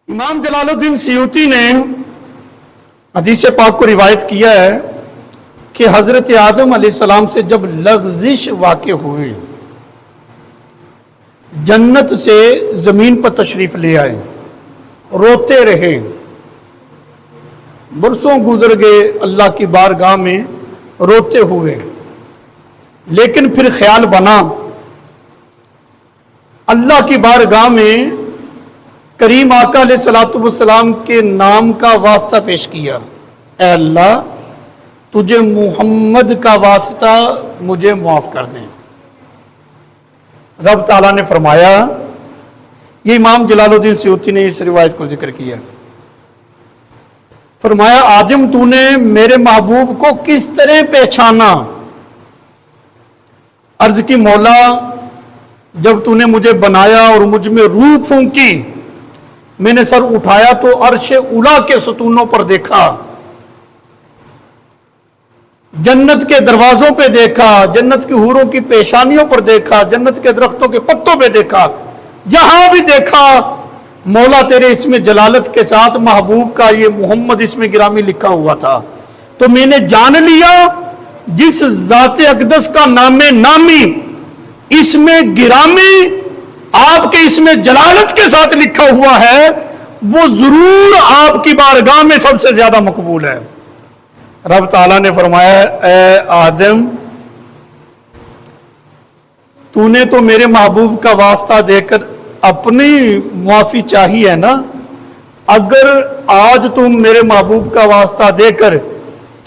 इमाम जलालुद्दीन सयूती ने हदीस पाक को रिवायत किया है कि हजरत आदम अलैहिस्सलाम से जब लग़ज़िश वाक़े हुई, जन्नत से ज़मीन पर तशरीफ़ ले आए, रोते रहे, बरसों गुजर गए अल्लाह की बारगाह में रोते हुए, लेकिन फिर ख्याल बना अल्लाह की बारगाह में करीम आका अलैहिस्सलातु वस्सलाम के नाम का वास्ता पेश किया, ऐ अल्लाह तुझे मुहम्मद का वास्ता मुझे माफ कर दें। रब ताला ने फरमाया, ये इमाम जलालुद्दीन सयूती ने इस रिवायत को जिक्र किया, फरमाया आदम तूने मेरे महबूब को किस तरह पहचाना? अर्ज की मौला जब तूने मुझे बनाया और मुझ में रूह फूंकी, मैंने सर उठाया तो अर्श उला के सतूनों पर देखा, जन्नत के दरवाजों पे देखा, जन्नत की हूरों की पेशानियों पर देखा, जन्नत के दरख्तों के पत्तों पे देखा, जहां भी देखा मौला तेरे इसमें जलालत के साथ महबूब का ये मोहम्मद इसमें गिरामी लिखा हुआ था। तो मैंने जान लिया जिस जाते अकदस का नामे नामी इसमें गिरामी आपके इसमें जलालत के साथ लिखा हुआ है, वो जरूर आपकी बारगाह में सबसे ज्यादा मकबूल है। रब ताला ने फरमाया, ए आदम तूने तो मेरे महबूब का वास्ता देकर अपनी मुआफी चाहिए है ना, अगर आज तुम मेरे महबूब का वास्ता देकर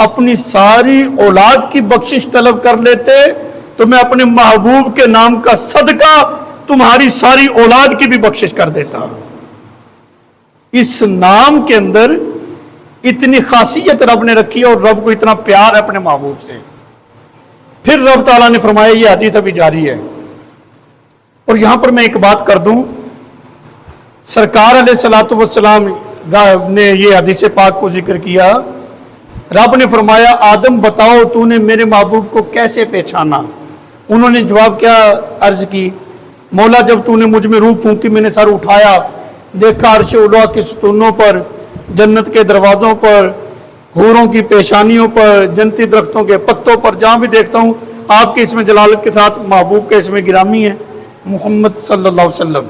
अपनी सारी औलाद की बख्शिश तलब कर लेते तो मैं अपने महबूब के नाम का सदका तुम्हारी सारी औलाद की भी बख्शिश कर देता। इस नाम के अंदर इतनी खासियत रब ने रखी है और रब को इतना प्यार है अपने महबूब से। फिर रब ताला ने फरमाया, ये हदीस अभी जारी है और यहां पर मैं एक बात कर दूं, सरकार अलैहिस्सलातु वस्सलाम ने ये हदीस पाक को जिक्र किया। रब ने फरमाया, आदम बताओ तूने मेरे महबूब को कैसे पहचाना? उन्होंने जवाब क्या अर्ज की, मौला जब तूने मुझ में रूह फूंकी, मैंने सर उठाया, देखा अर्श उलवा के सतूनों पर, जन्नत के दरवाजों पर, हूरों की पेशानियों पर, जन्नती दरख्तों के पत्तों पर, जहां भी देखता हूं आपके इसमें जलालत के साथ महबूब के इसमें गिरामी है मोहम्मद सल्लल्लाहु अलैहि वसल्लम।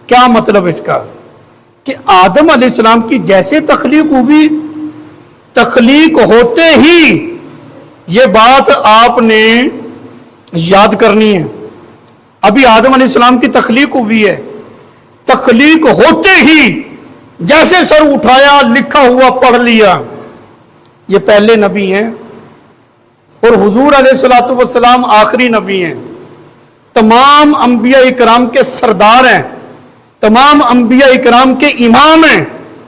क्या मतलब इसका कि आदम अलैहिस्सलाम की जैसे तख्लीक हुई, तख्लीक होते ही ये बात आपने याद करनी है। अभी आदम अलैहिस्सलाम की तख्लीक हुई है, तख्लीक होते ही जैसे सर उठाया लिखा हुआ पढ़ लिया, ये पहले नबी हैं और हुजूर अलैहिस्सलातु वस्सलाम आखिरी नबी हैं, तमाम अंबिया इकराम के सरदार हैं, तमाम अंबिया इकराम के इमाम हैं।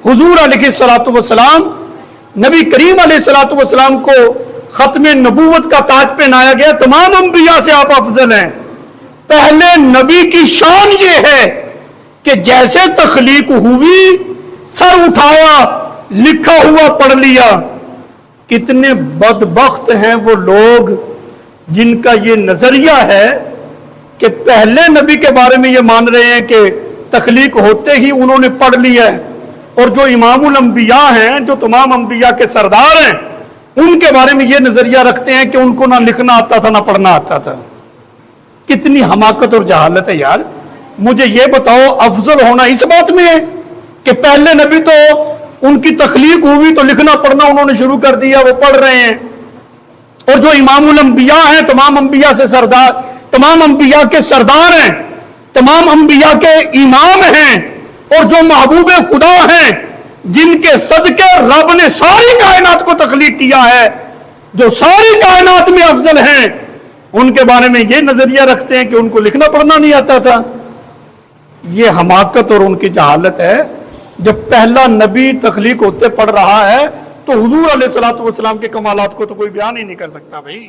हुजूर अलैहिस्सलातु वस्सलाम नबी करीम अलैहिस्सलातु वस्सलाम को खत्मे नबूवत का ताज पहनाया गया, तमाम अंबिया से आप अफजल हैं। पहले नबी की शान ये है कि जैसे तख्लीक हुई सर उठाया लिखा हुआ पढ़ लिया। कितने बदबख्त हैं वो लोग जिनका ये नजरिया है कि पहले नबी के बारे में ये मान रहे हैं कि तख्लीक होते ही उन्होंने पढ़ लिया है, और जो इमामुल अंबिया हैं, जो तमाम अंबिया के सरदार हैं, उनके बारे में ये नजरिया रखते हैं कि उनको ना लिखना आता था ना पढ़ना आता था। कितनी हमाकत और जहालत है यार। मुझे ये बताओ अफजल होना इस बात में है कि पहले नबी तो उनकी तख्लीक हुई तो लिखना पढ़ना उन्होंने शुरू कर दिया, वो पढ़ रहे हैं, और जो इमामुल अंबिया हैं, तमाम अंबिया से सरदार, तमाम अंबिया के सरदार हैं, तमाम अंबिया के इमाम हैं, और जो महबूब खुदा हैं, जिनके सदके रब ने सारी कायनात को तख्लीक किया है, जो सारी कायनात में अफजल हैं, उनके बारे में ये नजरिया रखते हैं कि उनको लिखना पढ़ना नहीं आता था। ये हमाकत और उनकी जहालत है। जब पहला नबी तख्लीक होते पढ़ रहा है तो हुजूर अलैहिस्सलातु वस्सलाम के कमालात को तो कोई बयान ही नहीं कर सकता भाई।